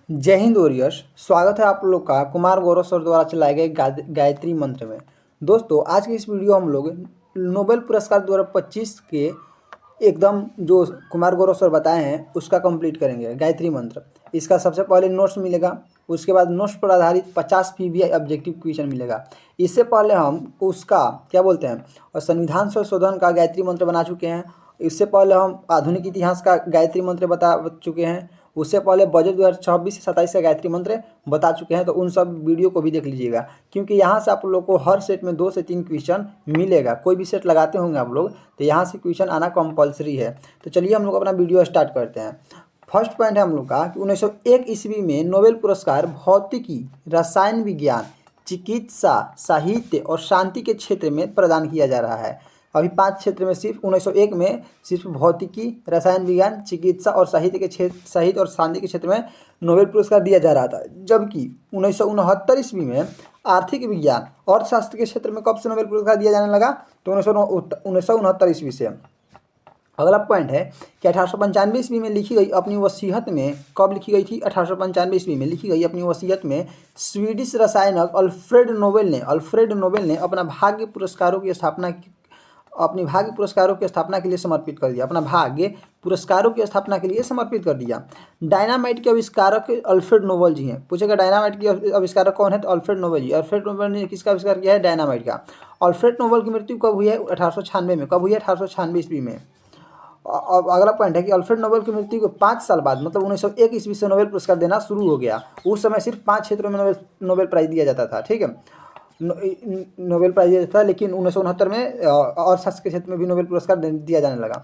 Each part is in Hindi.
जय हिंद वॉरियर्स। स्वागत है आप लोग का कुमार गौरव सर द्वारा चलाए गए गायत्री मंत्र में। दोस्तों, आज की इस वीडियो हम लोग नोबेल पुरस्कार 2025 के एकदम जो कुमार गौरव सर बताए हैं उसका कंप्लीट करेंगे गायत्री मंत्र। इसका सबसे पहले नोट्स मिलेगा, उसके बाद नोट्स पर आधारित 50 पीवीआई ऑब्जेक्टिव क्वेश्चन मिलेगा। इससे पहले हम उसका क्या बोलते हैं और संविधान संशोधन का गायत्री मंत्र बना चुके हैं। इससे पहले हम आधुनिक इतिहास का गायत्री मंत्र बता चुके हैं। उससे पहले बजट 2026 से 27 का गायत्री मंत्र बता चुके हैं। तो उन सब वीडियो को भी देख लीजिएगा, क्योंकि यहाँ से आप लोग को हर सेट में 2 से 3 क्वेश्चन मिलेगा। कोई भी सेट लगाते होंगे आप लोग तो यहाँ से क्वेश्चन आना कंपलसरी है। तो चलिए हम लोग अपना वीडियो स्टार्ट करते हैं। फर्स्ट पॉइंट है हम लोग का कि 1901 ईस्वी में नोबेल पुरस्कार भौतिकी, रसायन विज्ञान, चिकित्सा, साहित्य और शांति के क्षेत्र में प्रदान किया जा रहा है। अभी 5 क्षेत्र में सिर्फ 1901 में सिर्फ भौतिकी, रसायन विज्ञान, चिकित्सा और साहित्य के क्षेत्र, साहित्य और शांति के क्षेत्र में नोबेल पुरस्कार दिया जा रहा था। जबकि 1969 ईस्वी में आर्थिक विज्ञान, अर्थशास्त्र के क्षेत्र में कब से नोबेल पुरस्कार दिया जाने लगा? तो 1969 ईस्वी से। अगला पॉइंट है कि 1895 ईस्वी में लिखी गई अपनी वसीयत में, कब लिखी गई थी? 1895 ईस्वी में लिखी गई अपनी वसीयत में स्वीडिश रसायनक अल्फ्रेड नोबेल ने अपना भाग्य पुरस्कारों की स्थापना के लिए समर्पित कर दिया। अपना भाग्य पुरस्कारों की स्थापना के लिए समर्पित कर दिया। डायनामाइट के आविष्कारक अल्फ्रेड नोबेल जी हैं। पूछेगा डायनामाइट के आविष्कारक कौन है? तो अल्फ्रेड नोबेल जी। अल्फ्रेड नोबेल ने किसका आविष्कार किया है? डायनामाइट का। अल्फ्रेड नोबेल की मृत्यु कब हुई है? 1896 में। कब हुई है? 1896 ईस्वी में। अब अगला पॉइंट है कि अल्फ्रेड नोबेल की मृत्यु के 5 साल बाद, मतलब 1901 ईस्वी से नोबेल पुरस्कार देना शुरू हो गया। उस समय सिर्फ 5 क्षेत्रों में नोबेल प्राइज दिया जाता था। ठीक है, नोबेल प्राइज दिया जाता था, लेकिन 1969 में अर्थशास्त्र के क्षेत्र में भी नोबेल पुरस्कार दिया जाने लगा।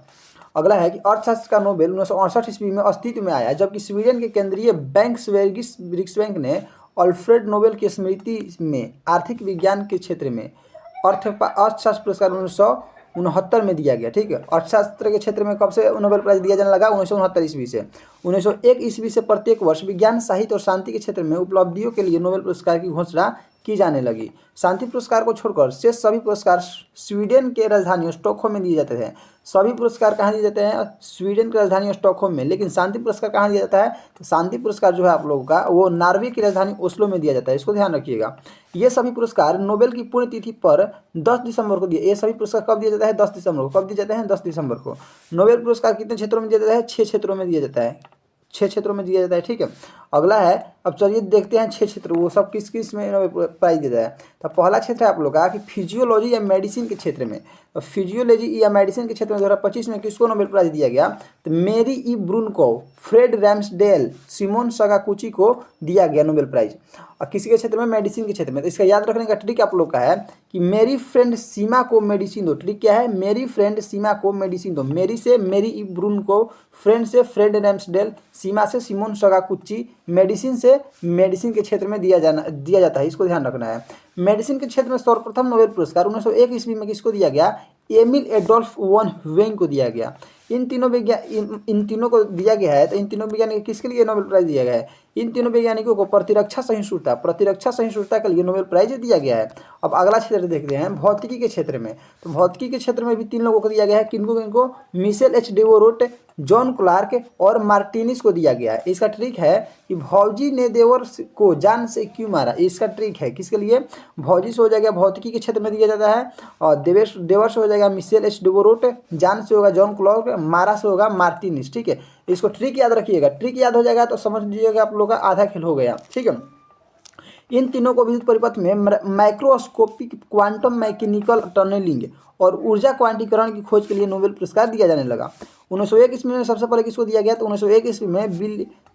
अगला है कि अर्थशास्त्र का नोबेल 1968 ईस्वी में अस्तित्व में आया, जबकि स्वीडन के केंद्रीय बैंक स्वेरिगिस रिक्सबैंक ने अल्फ्रेड नोबेल की स्मृति में आर्थिक विज्ञान के क्षेत्र में अर्थशास्त्र पुरस्कार 1969 में दिया गया। ठीक है, अर्थशास्त्र के क्षेत्र में कब से नोबेल प्राइज दिया जाने लगा? 1969 ईस्वी से। 1901 ईस्वी से प्रत्येक वर्ष विज्ञान, साहित्य और शांति के क्षेत्र में उपलब्धियों के लिए नोबेल पुरस्कार की घोषणा की जाने लगी। शांति पुरस्कार को छोड़कर शेष सभी पुरस्कार स्वीडन के राजधानी स्टॉकहोम में दिए जाते हैं। सभी पुरस्कार कहाँ दिए जाते हैं? स्वीडन की राजधानी स्टॉकहोम में। लेकिन शांति पुरस्कार कहाँ दिया जाता है? तो शांति पुरस्कार जो है आप लोगों का वो नॉर्वे की राजधानी ओस्लो में दिया जाता है। इसको ध्यान रखिएगा। ये सभी पुरस्कार नोबेल की पुण्यतिथि पर 10 दिसंबर को दिए। ये सभी पुरस्कार कब दिया जाता है? 10 दिसंबर को। कब दिए जाते हैं? 10 दिसंबर को। नोबेल पुरस्कार कितने क्षेत्रों में दिया जाता है? 6 क्षेत्रों में दिया जाता है। 6 क्षेत्रों में दिया जाता है। ठीक है, अगला है, अब चलिए देखते हैं 6 क्षेत्र वो सब किस किस में प्राइज दिया जाए। तो पहला क्षेत्र है आप लोग का कि फिजियोलॉजी या मेडिसिन के क्षेत्र में। तो फिजियोलॉजी या मेडिसिन के क्षेत्र में 2025 में किसको नोबेल प्राइज दिया गया? तो मेरी ई ब्रूनको, फ्रेड रैम्सडेल, सिमोन सगाकुची को दिया गया नोबेल प्राइज। और किसी के क्षेत्र में? मेडिसिन के क्षेत्र में। तो इसका याद रखने का ट्रिक आप लोग का है कि मेरी फ्रेंड सीमा को मेडिसिन दो। ट्रिक क्या है? मेरी फ्रेंड सीमा को मेडिसिन दो। मेरी से मेरी ई ब्रूनको, फ्रेंड से फ्रेड रैम्सडेल, सीमा से सिमोन सगाकुची, मेडिसिन से मेडिसिन के क्षेत्र में दिया जाता है। इसको ध्यान रखना है। मेडिसिन के क्षेत्र में सर्वप्रथम नोबेल पुरस्कार 1901 ईस्वी में किसको दिया गया? एमिल एडोल्फ वन ह्यूवेंग को दिया गया। इन तीनों को दिया गया है। तो इन तीनों वैज्ञानिक किसके लिए नोबेल प्राइज दिया गया है? इन तीनों वैज्ञानिकों को प्रतिरक्षा सहिष्णुता के लिए नोबेल प्राइज दिया गया है। अब अगला क्षेत्र देखते हैं भौतिकी के क्षेत्र में। तो भौतिकी के क्षेत्र में भी 3 लोगों को दिया गया है। किनको? मिशेल एच डेवोरोट, जॉन क्लार्क और मार्टिनिस को दिया गया है। इसका ट्रिक है कि भौजी ने देवर को जान से क्यों मारा। इसका ट्रिक है किसके लिए? भौजी से हो जाएगा भौतिकी के क्षेत्र में दिया जाता है, और देवर से हो जाएगा मिशेल एच डेवोरोट, जान से होगा जॉन क्लार्क, मारा से होगा मार्टिनिस। ठीक है, इसको ट्रिक याद रखिएगा। ट्रिक याद हो जाएगा तो समझ लीजिएगा आप लोग का आधा खेल हो गया। ठीक है, इन तीनों को विद्युत परिपथ में माइक्रोस्कोपिक क्वांटम मैकेनिकल टनलिंग और ऊर्जा क्वांटीकरण की खोज के लिए नोबेल पुरस्कार दिया जाने लगा। 1901 ईस्वी में सबसे पहले किसको दिया गया? तो 1901 ईस्वी में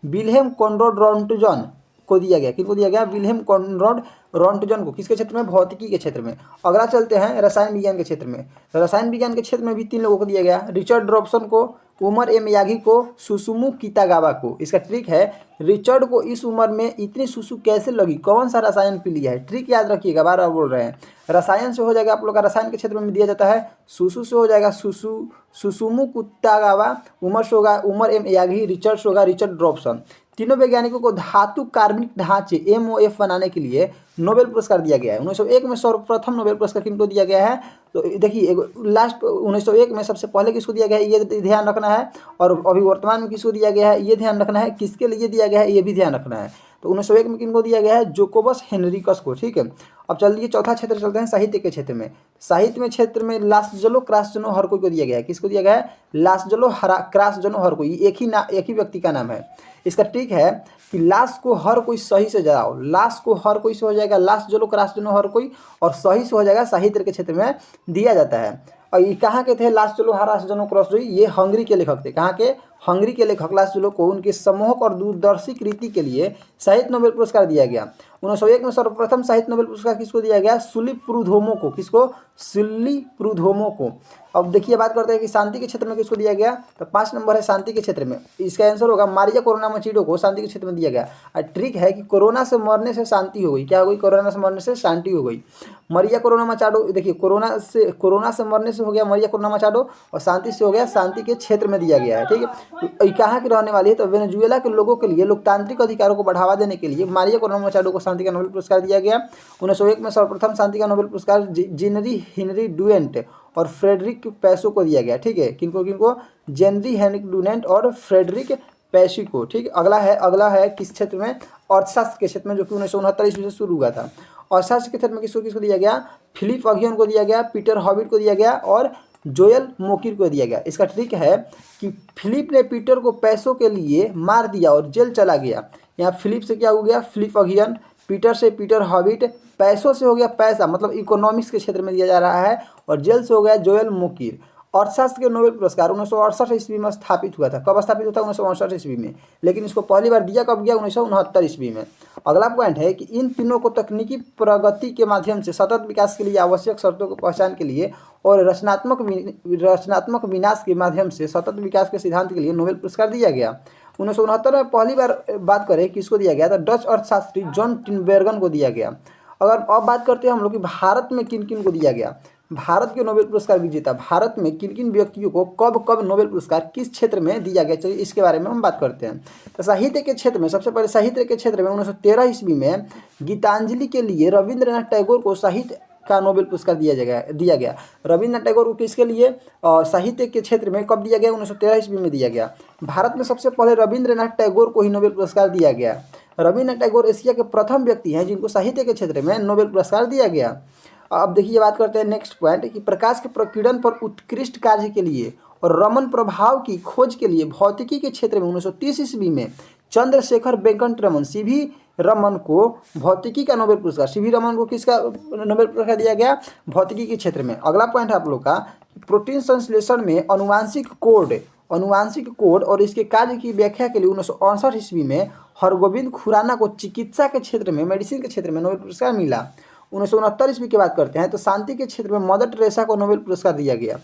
विल्हेम कॉनराड रॉन्टजन को दिया गया। किनको दिया गया? विल्हेम कॉनराड रॉन्टजन को। किसके क्षेत्र में? भौतिकी के क्षेत्र में। अगला चलते हैं रसायन विज्ञान के क्षेत्र में। रसायन विज्ञान के क्षेत्र में भी 3 लोगों को दिया गया। रिचर्ड रॉबसन को, उमर एम यागी को, सुसुमु कितागावा को। इसका ट्रिक है रिचर्ड को इस उम्र में इतनी सुसु कैसे लगी, कौन सा रसायन पी लिया है? ट्रिक याद रखिएगा, बार बार बोल रहे हैं। रसायन से हो जाएगा आप लोग का, रसायन के क्षेत्र में दिया जाता है। सुसु से हो जाएगा सुसुमु कितागावा, उमर से होगा उमर एम यागी, रिचर्ड से होगा रिचर्ड रॉबसन। तीनों वैज्ञानिकों को धातु कार्बनिक ढांचे MOF बनाने के लिए नोबेल पुरस्कार दिया गया है। 1901 में सर्वप्रथम नोबेल पुरस्कार किनको दिया गया है? तो देखिए लास्ट 1901 में सबसे पहले किसको दिया गया है ये ध्यान रखना है, और अभी वर्तमान में किसको दिया गया है ये ध्यान रखना है, किसके लिए दिया गया है ये भी ध्यान रखना है। तो 1901 में किनको दिया गया है? जोकोबस हेनरिकस को। ठीक है, अब चलिए चौथा क्षेत्र चलते हैं साहित्य के क्षेत्र में। साहित्य में क्षेत्र में लासजलो क्रासजनो हरकोई को दिया गया है। किसको दिया गया है? लासजलो क्रासजनो हरकोई, एक ही व्यक्ति का नाम है। इसका ट्रिक है कि लाश को हर कोई सही से जलाओ, लाश को हर कोई से हो जाएगा लासजलो क्रासजनो हर कोई, और सही से हो जाएगा साहित्य के क्षेत्र में दिया जाता है। और ये कहाँ के थे लासजलो क्रासजनो क्रॉसजोई? ये हंगरी के लेखक थे। कहाँ के? हंगरी के लेखक लासजलो को उनके सम्मोहक और दूरदर्शी कृति के लिए साहित्य नोबेल पुरस्कार दिया गया। 1901 में सर्वप्रथम साहित्य नोबेल पुरस्कार किसको दिया गया? सुली प्रुधोमो को। किसको? सुली प्रुधोमो को। अब देखिए बात करते हैं कि शांति के क्षेत्र में किसको दिया गया? तो 5 नंबर है शांति के क्षेत्र में। इसका आंसर होगा मारिया कोरोना मचीडो को शांति के क्षेत्र में दिया गया। और ट्रिक है कि कोरोना से मरने से शांति हो गई। क्या हो गई? कोरोना से मरने से शांति हो गई। मरिया कोरोना मचाडो, देखिए कोरोना से मरने से हो गया मरिया कोरोना मचाडो, और शांति से हो गया शांति के क्षेत्र में दिया गया है। ठीक है, तो ये कहाँ की रहने वाली है? तो वेनेजुएला के लोगों के लिए लोकतांत्रिक अधिकारों को बढ़ावा देने के लिए मारिया कोरोना मचाडो को शांति का नोबेल पुरस्कार दिया गया। 1901 में सर्वप्रथम शांति का नोबेल पुरस्कार जेनरी हेनरी डुएंट और फ्रेडरिक पैसो को दिया गया। ठीक है, किनको किनको? जेनरी हेनरी डुएंट और फ्रेडरिक पैसो को। ठीक है, अगला है किस क्षेत्र में? अर्थशास्त्र के क्षेत्र में, जो कि 1969 ईस्वी से शुरू हुआ था। अर्थशास्त्र के क्षेत्र में किसको दिया गया? फिलिप अगियन को दिया गया, पीटर हॉबिट को दिया गया और जोयल मोकिर को दिया गया। इसका ट्रिक है कि फिलिप ने पीटर को पैसों के लिए मार दिया और जेल चला गया। यहाँ फिलिप से क्या हो गया? फिलिप अगियन, पीटर से पीटर हॉबिट, पैसों से हो गया पैसा, मतलब इकोनॉमिक्स के क्षेत्र में दिया जा रहा है, और जेल से हो गया जोयल मोकिर। अर्थशास्त्र के नोबेल पुरस्कार 1968 ईस्वी में स्थापित हुआ था। कब स्थापित हुआ था? 1968 ईस्वी में। लेकिन इसको पहली बार दिया कब गया? 1969 ईस्वी में। अगला पॉइंट है कि इन तीनों को तकनीकी प्रगति के माध्यम से सतत विकास के लिए आवश्यक शर्तों की पहचान के लिए और रचनात्मक विनाश के माध्यम से सतत विकास के सिद्धांत के लिए नोबेल पुरस्कार दिया गया। 1969 में पहली बार बात करें किसको दिया गया? तो डच अर्थशास्त्री जॉन टिनबर्गन को दिया गया। अगर अब बात करते हैं हम लोग कि भारत में किन किन को दिया गया, भारत के नोबेल पुरस्कार विजेता, भारत में किन किन व्यक्तियों को कब कब नोबेल पुरस्कार किस क्षेत्र में दिया गया, चलिए इसके बारे में हम बात करते हैं। तो साहित्य के क्षेत्र में सबसे पहले साहित्य के क्षेत्र में 1913 ईस्वी में गीतांजलि के लिए रविंद्रनाथ टैगोर को साहित्य का नोबेल पुरस्कार दिया गया। रविंद्रनाथ टैगोर को किसके लिए? साहित्य के क्षेत्र में कब दिया गया? 1913 ईस्वी में दिया गया। भारत में सबसे पहले रविंद्रनाथ टैगोर को ही नोबेल पुरस्कार दिया गया। रविंद्रनाथ टैगोर एशिया के प्रथम व्यक्ति हैं जिनको साहित्य के क्षेत्र में नोबेल पुरस्कार दिया गया। अब देखिए बात करते हैं नेक्स्ट पॉइंट कि प्रकाश के प्रकीर्णन पर उत्कृष्ट कार्य के लिए और रमन प्रभाव की खोज के लिए भौतिकी के क्षेत्र में 1930 ईस्वी में चंद्रशेखर वेंकट रमन सीवी रमन को भौतिकी का नोबेल पुरस्कार, सीवी रमन को किसका नोबेल पुरस्कार दिया गया? भौतिकी के क्षेत्र में। अगला पॉइंट है आप लोग का प्रोटीन संश्लेषण में अनुवांशिक कोड और इसके कार्य की व्याख्या के लिए 1968 ईस्वी में हरगोविंद खुराना को चिकित्सा के क्षेत्र में, मेडिसिन के क्षेत्र में नोबेल पुरस्कार मिला। 1969 ईस्वी की बात करते हैं तो शांति के क्षेत्र में मदर टेरेसा को नोबेल पुरस्कार दिया गया।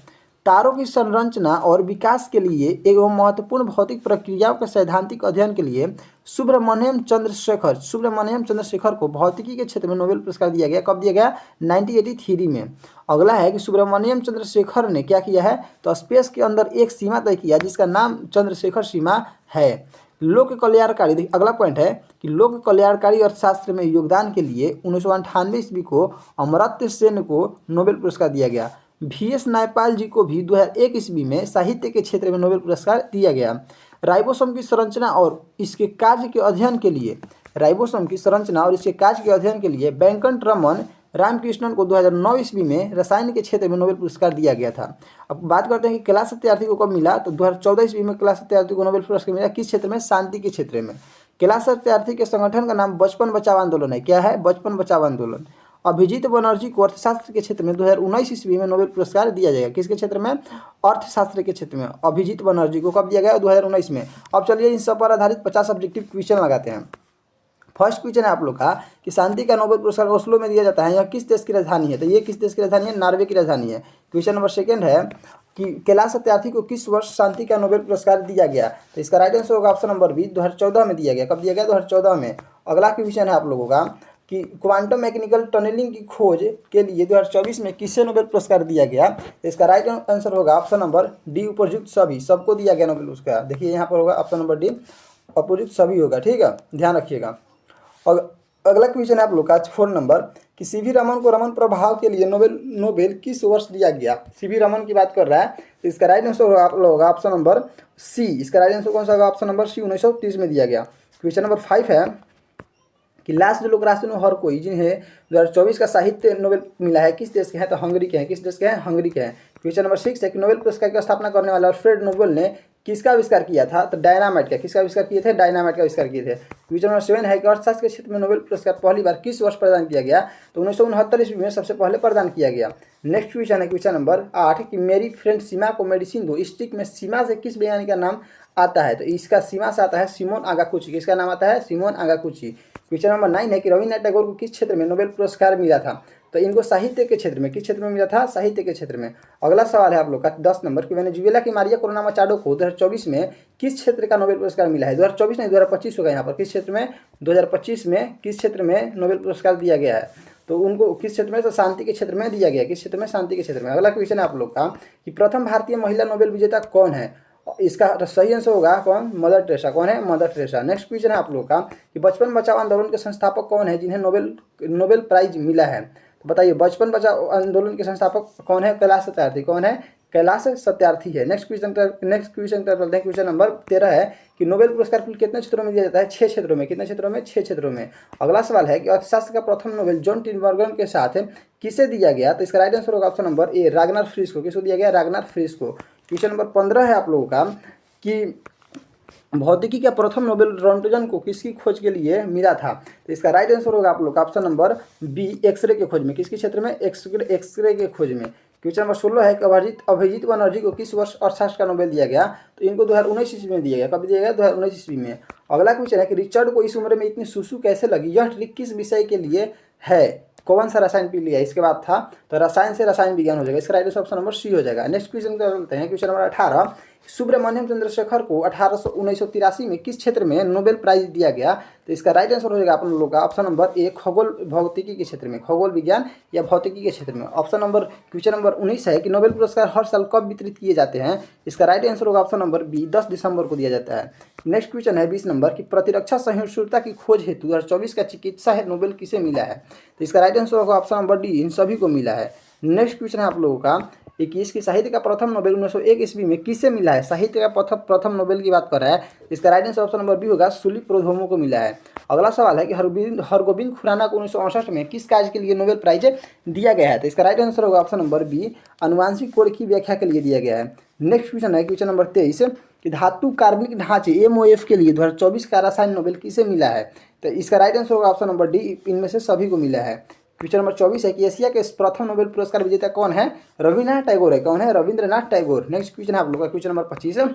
तारों की संरचना और विकास के लिए एवं महत्वपूर्ण भौतिक प्रक्रियाओं के सैद्धांतिक अध्ययन के लिए सुब्रमण्यम चंद्रशेखर को भौतिकी के क्षेत्र में नोबेल पुरस्कार दिया गया। कब दिया गया? 1983 में। अगला है कि सुब्रमण्यम चंद्रशेखर ने क्या किया है? तो स्पेस के अंदर एक सीमा तय किया जिसका नाम चंद्रशेखर सीमा है। लोक कल्याणकारी, अगला पॉइंट है कि लोक कल्याणकारी अर्थशास्त्र में योगदान के लिए 1998 ईस्वी को अमर्त्य सेन को नोबेल पुरस्कार दिया गया। VS नायपाल जी को भी 2001 ईस्वी में साहित्य के क्षेत्र में नोबेल पुरस्कार दिया गया। राइबोसोम की संरचना और इसके कार्य के अध्ययन के लिए वेंकट रमन रामकृष्णन को 2009 ईस्वी में रसायन के क्षेत्र में नोबेल पुरस्कार दिया गया था। अब बात करते हैं कि कैलाश सत्यार्थी को कब मिला? तो 2014 ईस्वी में कैलाश सत्यार्थी को नोबेल पुरस्कार मिला। किस क्षेत्र में? शांति के क्षेत्र में। कैलाश सत्यार्थी के संगठन का नाम बचपन बचाओ आंदोलन है। क्या है? बचपन बचाओ आंदोलन। अभिजीत बनर्जी को अर्थशास्त्र के क्षेत्र में 2019 ईस्वी में नोबेल पुरस्कार दिया जाएगा। किसके क्षेत्र में? अर्थशास्त्र के क्षेत्र में। अभिजीत बनर्जी को कब दिया गया? 2019 में। अब चलिए इन सब पर आधारित 50 ऑब्जेक्टिव क्वेश्चन लगाते हैं। फर्स्ट क्वेश्चन है आप लोग का कि शांति का नोबेल पुरस्कार ओस्लो में दिया जाता है। यह किस देश की राजधानी है? तो ये किस देश की राजधानी है? नॉर्वे की राजधानी है। क्वेश्चन नंबर सेकंड है कि कैलाश सत्यार्थी को किस वर्ष शांति का नोबेल पुरस्कार दिया गया? तो इसका राइट आंसर होगा ऑप्शन नंबर बी, 2014 में दिया गया। कब दिया गया? 2014 में। अगला क्वेश्चन है आप लोगों का कि क्वांटम मैकेनिकल टनलिंग की खोज के लिए 2024 में किसे नोबेल पुरस्कार दिया गया? तो इसका राइट आंसर होगा ऑप्शन नंबर डी, उपरयुक्त सबको दिया गया नोबेल पुरस्कार। देखिए यहाँ पर होगा ऑप्शन नंबर डी, अपोजिट सभी होगा, ठीक है, ध्यान रखिएगा। और अगला क्वेश्चन है आप लोग का 4 नंबर कि सीवी रमन को रमन प्रभाव के लिए नोबेल किस वर्ष दिया गया। सीवी रमन की बात कर रहा है, तो इसका राइट आंसर होगा आप लोगों होगा ऑप्शन नंबर सी। इसका राइट आंसर कौन सा होगा, ऑप्शन नंबर सी, 1930 में दिया गया। क्वेश्चन नंबर 5 है कि लास्ट जो लोग रास्ते में हर कोई जिन्हें 2024 का साहित्य नोबेल मिला है किस देश के हैं, तो हंगरी के हैं। किस देश के हैं, हंगरी के हैं। क्वेश्चन नंबर 6 है कि नोबेल पुरस्कार की स्थापना करने वाले अल्फ्रेड नोबेल ने किसका आविष्कार किया था, तो डायनामाइट का। किसका आविष्कार किए थे, डायनामाइट का आविष्कार किए थे। क्वेश्चन नंबर 7 है कि अर्थशास्त्र के क्षेत्र में नोबेल पुरस्कार पहली बार किस वर्ष प्रदान किया गया, तो 1969 ईस्वी में सबसे पहले प्रदान किया गया। नेक्स्ट क्वेश्चन है क्वेश्चन नंबर 8 कि मेरी फ्रेंड सीमा को मेडिसिन दो स्टिक में सीमा से किस वैज्ञानिक का नाम आता है, तो इसका सीमा से आता है सिमोन आगाकुची। किसका नाम आता है, सिमोन आगाकुची। क्वेश्चन नंबर 9 है कि रविन्द्रनाथ टैगोर को किस क्षेत्र में नोबेल पुरस्कार मिला था, तो इनको साहित्य के क्षेत्र में। किस क्षेत्र में मिला था, साहित्य के क्षेत्र में। अगला सवाल है आप लोग का 10 नंबर कि वेनेजुएला की मारिया कोरोना मचाडो को 2024 में किस क्षेत्र का नोबेल पुरस्कार मिला है। 2024 नहीं 2025 होगा यहाँ पर। किस क्षेत्र में, 2025 में किस क्षेत्र में नोबेल पुरस्कार दिया गया है, तो उनको किस क्षेत्र में, तो शांति के क्षेत्र में दिया गया। किस क्षेत्र में, शांति के क्षेत्र में। अगला क्वेश्चन है आप लोग का कि प्रथम भारतीय महिला नोबेल विजेता कौन है, इसका सही आंसर होगा कौन, मदर टेरेसा। कौन है, मदर टेरेसा। नेक्स्ट क्वेश्चन है आप लोग का कि बचपन बचाओ आंदोलन के संस्थापक कौन है जिन्हें नोबेल प्राइज मिला है, तो बताइए बचपन बचाओ आंदोलन के संस्थापक कौन है, कैलाश सत्यार्थी। कौन है, कैलाश सत्यार्थी है। नेक्स्ट क्वेश्चन चलते हैं। क्वेश्चन नंबर 13 है कि नोबेल पुरस्कार कुल कितने क्षेत्रों में दिया जाता है, 6 क्षेत्रों में। कितने क्षेत्रों में, 6 क्षेत्रों में। अगला सवाल है कि अर्थशास्त्र का प्रथम नोबेल जॉन टिनबर्गन के साथ किसे दिया गया, तो इसका राइट आंसर होगा ऑप्शन नंबर ए, रागनार फ्रिश को। किसको दिया गया, रागनार फ्रिश को। क्वेश्चन नंबर 15 है आप लोगों का कि भौतिकी का प्रथम नोबेल रोंटगन को किसकी खोज के लिए मिला था, तो इसका राइट आंसर होगा आप लोग का ऑप्शन नंबर बी, एक्सरे के खोज में। किसके क्षेत्र में, एक्सरे के खोज में। क्वेश्चन नंबर 16 है कि अभिजीत बनर्जी को किस वर्ष अर्थशास्त्र का नोबेल दिया गया, तो इनको 2019 ईस्वी में दिया गया। कब दिया गया, 2019 ईस्वी में। अगला क्वेश्चन है कि रिचर्ड को इस उम्र में इतनी सुसु कैसे लगी, यह ट्रिक किस विषय के लिए है, कौन सा रसायन पी लिया। इसके बाद था तो रसायन से रसायन विज्ञान हो जाएगा। इसका right answer option number C हो जाएगा। नेक्स्ट क्वेश्चन क्या बोलते हैं, क्वेश्चन नंबर 18 सुब्रमण्यम चंद्रशेखर को 1983 में किस क्षेत्र में नोबेल प्राइज दिया गया, तो इसका राइट आंसर हो जाएगा आप लोगों का ऑप्शन नंबर ए, खगोल भौतिकी के क्षेत्र में, खगोल विज्ञान या भौतिकी के क्षेत्र में। ऑप्शन नंबर क्वेश्चन नंबर 19 है कि नोबेल पुरस्कार हर साल कब वितरित किए जाते हैं, इसका राइट आंसर होगा ऑप्शन नंबर बी, 10 दिसंबर को दिया जाता है। नेक्स्ट क्वेश्चन है 20 नंबर की प्रतिरक्षा सहिष्णुता की खोज हेतु 2024 का चिकित्सा है नोबेल किसे मिला है, तो इसका राइट आंसर होगा ऑप्शन नंबर डी, इन सभी को मिला है। नेक्स्ट क्वेश्चन है आप लोगों का 21 की साहित्य का प्रथम नोबेल 1901 ईस्वी में किसे मिला है, साहित्य का प्रथम नोबेल की बात कर रहा है। इसका right answer option number B होगा, सुली प्रोधोमो को मिला है। अगला सवाल है कि हरगोबिंद खुराना को 1968 में किस कार्य के लिए नोबेल प्राइज दिया गया है, तो इसका राइट आंसर होगा ऑप्शन नंबर बी, अनुवांशिक कोड की व्याख्या के लिए दिया गया है। नेक्स्ट क्वेश्चन है क्वेश्चन नंबर 23 कि धातु कार्बनिक ढांचे MOF के लिए 2024 का रसायन नोबेल किसे मिला है, तो इसका राइट आंसर होगा ऑप्शन नंबर डी, इनमें से सभी को मिला है। क्वेश्चन नंबर 24 है कि एशिया के प्रथम नोबेल पुरस्कार विजेता कौन है, रविन्द्रनाथ टैगोर है। कौन है, रविन्द्रनाथ टैगोर। नेक्स्ट क्वेश्चन है आप लोग का क्वेश्चन नंबर 25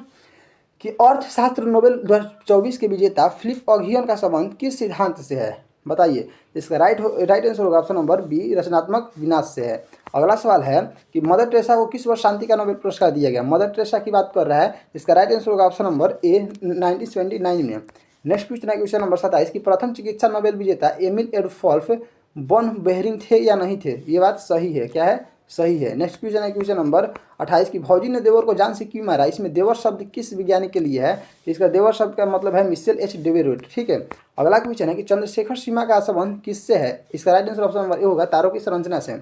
कि अर्थशास्त्र नोबेल 2024 के विजेता फिलिप ऑघियन का संबंध किस सिद्धांत से है, बताइए। इसका राइट आंसर होगा ऑप्शन नंबर बी, रचनात्मक विनाश से है। अगला सवाल है कि मदर टेरेसा को किस वर्ष शांति का नोबेल पुरस्कार दिया गया, मदर टेरेसा की बात कर रहा है। इसका राइट आंसर होगा ऑप्शन नंबर ए, 1979 में। नेक्स्ट क्वेश्चन है क्वेश्चन नंबर 27 की प्रथम चिकित्सा नोबेल विजेता एमिल एडोल्फ बॉन बेहरिंग थे या नहीं थे, ये बात सही है। क्या है, सही है। नेक्स्ट क्वेश्चन है क्वेश्चन नंबर 28 की भौजी ने देवर को जान से क्यों मारा, इसमें देवर शब्द किस वैज्ञानिक के लिए है, इसका देवर शब्द का मतलब है मिशेल एच डेवेरोट। ठीक है। अगला क्वेश्चन है कि चंद्रशेखर सीमा का संबंध किससे है, इसका राइट आंसर ऑप्शन नंबर ए होगा, तारों की संरचना से।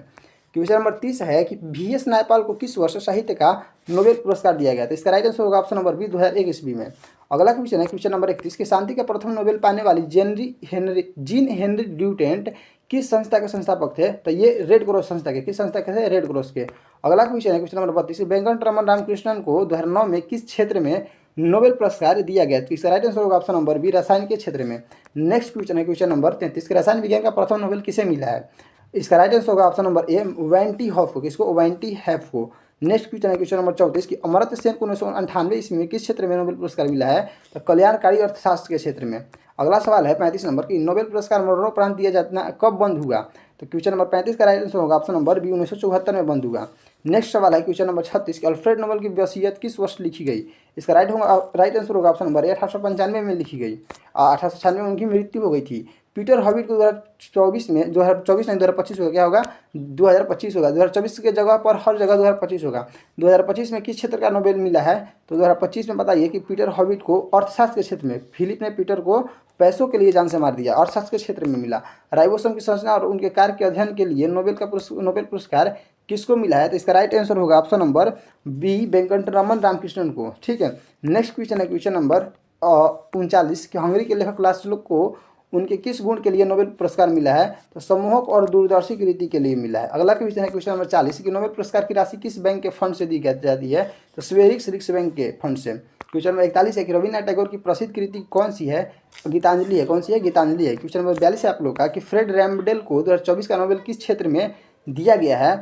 क्वेश्चन नंबर 30 है कि VS नायपाल को किस वर्ष साहित्य का नोबेल पुरस्कार दिया गया, तो इसका राइट आंसर होगा ऑप्शन नंबर बी, 2001 ईस्वी में। अगला क्वेश्चन है क्वेश्चन नंबर 31 की शांति का प्रथम नोबेल पाने वाली जीन हेनरी ड्यूटेंट किस संस्था के संस्थापक थे, तो ये रेड क्रॉस संस्था के, किस संस्था के थे, रेड क्रॉस के। अगला क्वेश्चन है क्वेश्चन नंबर 32 वेंकटरमन रामकृष्णन को 2009 में किस क्षेत्र में नोबेल पुरस्कार दिया गया, तो इसका राइट आंसर होगा ऑप्शन नंबर बी, रसायन के क्षेत्र में। नेक्स्ट क्वेश्चन है क्वेश्चन नंबर 33 के रसायन विज्ञान का प्रथम नोबेल किसे मिला है, इसका राइट आंसर होगा option number A, van't Hoff को। किसको, वेंटी हैफ को। नेक्स्ट क्वेश्चन है क्वेश्चन नंबर 34 की अमर्त्य सेन को 1998 ईस्वी में किस क्षेत्र में नोबेल पुरस्कार मिला है, तो कल्याणकारी अर्थशास्त्र के क्षेत्र में। अगला सवाल है 35 नंबर की नोबेल पुरस्कार मरणोपरांत दिया जाना कब बंद हुआ, तो क्वेश्चन नंबर 35 का राइट आंसर होगा ऑप्शन नंबर बी, 1974 में बंद हुआ। नेक्स्ट सवाल है क्वेश्चन नंबर 36 की अल्फ्रेड नोबेल की वसीयत किस वर्ष लिखी गई, इसका राइट आंसर होगा ऑप्शन नंबर 1895 में लिखी गई। 1896 में उनकी मृत्यु हो गई थी। पीटर हॉविट को 2024 में 2024 नहीं 2025 होगा, क्या होगा 2025 होगा। 2024 के जगह पर हर जगह 2025 होगा। 2025 में किस क्षेत्र का नोबेल मिला है, तो 2025 में बताइए कि पीटर हॉविट को अर्थशास्त्र के क्षेत्र में, फिलिप ने पीटर को पैसों के लिए जान से मार दिया, अर्थशास्त्र के क्षेत्र में मिला। राइबोसोम की संरचना और उनके कार्य के अध्ययन के लिए नोबेल पुरस्कार किसको मिला है, तो इसका राइट आंसर होगा option number B, Venkatraman Ramakrishnan को। ठीक है, नेक्स्ट क्वेश्चन है क्वेश्चन नंबर 39 कि हंगरी के लेखक लास्लो को उनके किस गुण के लिए नोबेल पुरस्कार मिला है, तो सम्मोहक और दूरदर्शी की रीति के लिए मिला है। अगला क्वेश्चन है क्वेश्चन नंबर 40 कि नोबेल पुरस्कार की राशि किस बैंक के फंड से दी जाती है, तो स्वेरिक्स रिक्स बैंक के फंड से। क्वेश्चन नंबर 41 है कि रविन्द्रनाथ टैगोर की प्रसिद्ध कृति कौन सी है, गीतांजलि है। कौन सी है, गीतांजलि है। क्वेश्चन नंबर 42 है आप लोग का कि फ्रेड रैम्बडेल को 2024 का नोबेल किस क्षेत्र में दिया गया है,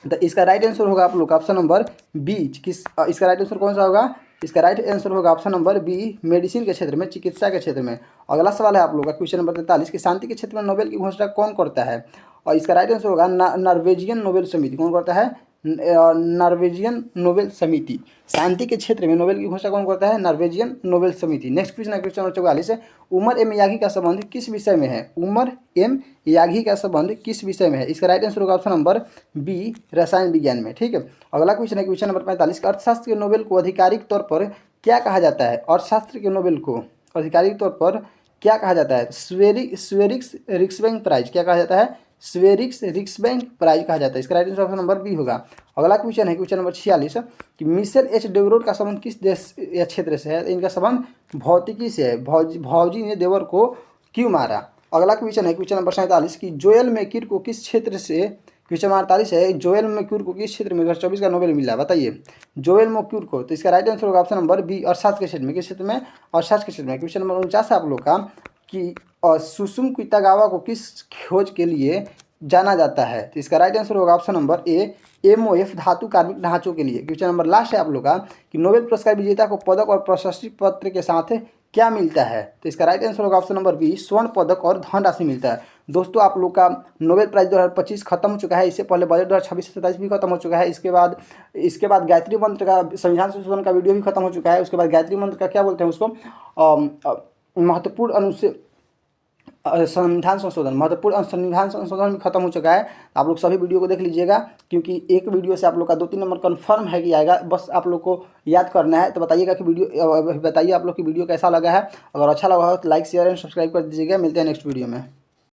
तो इसका राइट आंसर होगा आप लोग का ऑप्शन नंबर बी। इसका राइट आंसर कौन सा होगा, इसका राइट आंसर होगा ऑप्शन नंबर बी, मेडिसिन के क्षेत्र में, चिकित्सा के क्षेत्र में। अगला सवाल है आप लोग का क्वेश्चन नंबर 43 कि शांति के क्षेत्र में नोबेल की घोषणा कौन करता है, और इसका राइट आंसर होगा नॉर्वेजियन नोबेल समिति। कौन करता है, नॉर्वेजियन नोबेल समिति। शांति के क्षेत्र में नोबेल की घोषणा कौन करता है, नॉर्वेजियन नोबेल समिति। नेक्स्ट क्वेश्चन है क्वेश्चन नंबर 44 है उमर एम यागी का संबंध किस विषय में है, उमर एम यागी का संबंध किस विषय में है, इसका राइट आंसर होगा ऑप्शन नंबर बी, रसायन विज्ञान में। ठीक है, अगला क्वेश्चन है क्वेश्चन नंबर 45 अर्थशास्त्र के नोबेल को आधिकारिक तौर पर क्या कहा जाता है, अर्थशास्त्र के नोबेल को आधिकारिक तौर पर क्या कहा जाता है, स्वेरिक्स रिक्सबैंक प्राइज क्या कहा जाता है, स्वेरिक्स रिक्सबैंक प्राइज कहा जाता है। इसका right answer option number B होगा। अगला क्वेश्चन है क्वेश्चन नंबर 46 कि मिशेल एच डेवरोट का संबंध किस देश या क्षेत्र से है, इनका संबंध भौतिकी से है। भौजी ने देवर को क्यों मारा। अगला क्वेश्चन है क्वेश्चन नंबर 47 कि जोएल मैकिर को किस क्षेत्र से, क्वेश्चन नंबर 48 है जोएल मैक्यूर को किस क्षेत्र में 2024 का नोबेल मिला, बताइए जोएल मैक्यूर को, तो इसका राइट आंसर होगा ऑप्शन नंबर बी, अर्थशास्त्र के क्षेत्र में। किस क्षेत्र में, अर्थशास्त्र के क्षेत्र में। क्वेश्चन नंबर 49 है आप लोग का कि सुसुम कितागावा को किस खोज के लिए जाना जाता है, तो इसका राइट आंसर होगा ऑप्शन नंबर ए, MOF धातु कार्मिक ढांचों के लिए। क्वेश्चन नंबर लास्ट है आप लोग का कि नोबेल पुरस्कार विजेता को पदक और प्रशस्ति पत्र के साथ क्या मिलता है, तो इसका राइट आंसर होगा ऑप्शन नंबर बी, स्वर्ण पदक और धनराशि मिलता है। दोस्तों आप लोग का नोबेल प्राइज 2025 खत्म हो चुका है, इससे पहले बजट 2026-27 भी खत्म हो चुका है। इसके बाद गायत्री मंत्र का संविधान संशोधन का वीडियो भी खत्म हो चुका है। उसके बाद गायत्री मंत्र का क्या बोलते हैं उसको, महत्वपूर्ण संविधान संशोधन भी खत्म हो चुका है। आप लोग सभी वीडियो को देख लीजिएगा, क्योंकि एक वीडियो से आप लोग का 2-3 नंबर कन्फर्म है कि आएगा, बस आप लोग को याद करना है। तो बताइएगा कि बताइए आप लोग की वीडियो कैसा लगा है। अगर अच्छा लगा हो तो लाइक शेयर एंड सब्सक्राइब कर दीजिएगा। मिलते हैं नेक्स्ट वीडियो में।